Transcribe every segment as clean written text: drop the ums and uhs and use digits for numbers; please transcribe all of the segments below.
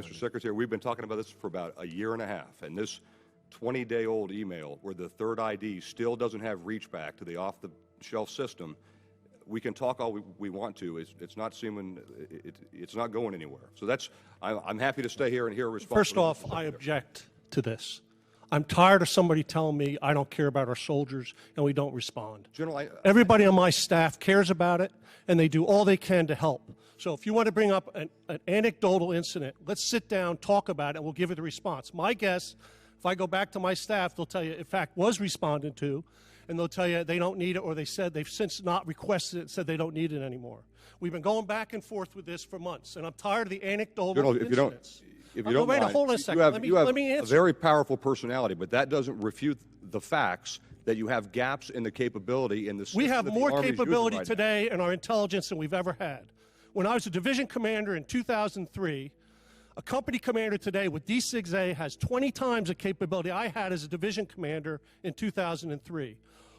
Mr. Secretary, we've been talking about this for about a year and a half, and this 20-day-old email where the third ID still doesn't have reach back to the off-the-shelf system, we can talk all we want to. It's not seeming, it's not going anywhere. So I'm happy to stay here and hear a response. First off, I object to this. I'm tired of somebody telling me I don't care about our soldiers and we don't respond. General, everybody on my staff cares about it, and they do all they can to help. So if you want to bring up an anecdotal incident, let's sit down, talk about it, and we'll give it a response. My guess, if I go back to my staff, they'll tell you, in fact, was responded to, and they'll tell you they don't need it, or they said they've since not requested it and said they don't need it anymore. We've been going back and forth with this for months, and I'm tired of the anecdotal incidents. If you don't mind, hold on a second. you have let me answer. A very powerful personality, but that doesn't refute the facts that you have gaps in the capability in the system. We have more capability right today in our intelligence than we've ever had. When I was a division commander in 2003, a company commander today with D6A has 20 times the capability I had as a division commander in 2003.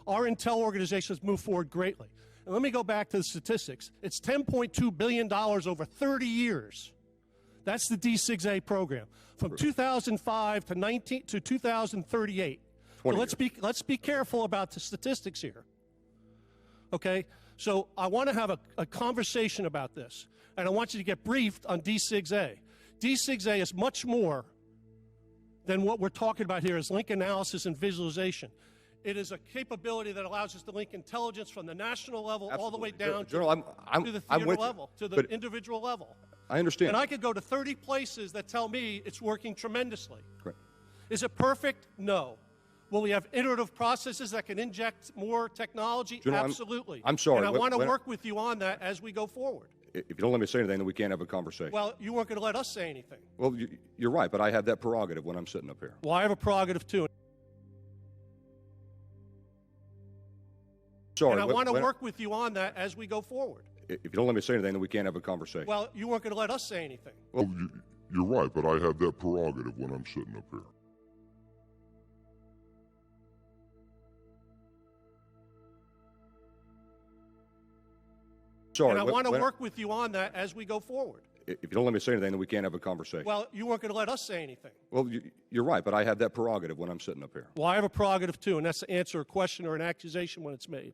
Our intel organization has moved forward greatly. And let me go back to the statistics. It's $10.2 billion over 30 years. That's the D6A program. From 2005 to 2038. So let's be careful about the statistics here. Okay? So I want to have a conversation about this, and I want you to get briefed on D6A. D6A is much more than what we're talking about here as link analysis and visualization. It is a capability that allows us to link intelligence from the national level all the way down to the theater level, to the individual level. I understand. And I could go to 30 places that tell me it's working tremendously. Correct. Is it perfect? No. Will we have iterative processes that can inject more technology? General, absolutely. I'm sorry. And I want to work with you on that as we go forward. If you don't let me say anything, then we can't have a conversation. Well, you weren't going to let us say anything. Well, you're right, but I have that prerogative when I'm sitting up here. Well, I have a prerogative, too. Sorry. And I want to work with you on that as we go forward. If you don't let me say anything, then we can't have a conversation. Well, you weren't going to let us say anything. Well, you're right, but I have that prerogative when I'm sitting up here. Sorry. And I want to work with you on that as we go forward. If you don't let me say anything, then we can't have a conversation. Well, you weren't going to let us say anything. Well, you're right, but I have that prerogative when I'm sitting up here. Well, I have a prerogative, too, and that's to answer a question or an accusation when it's made.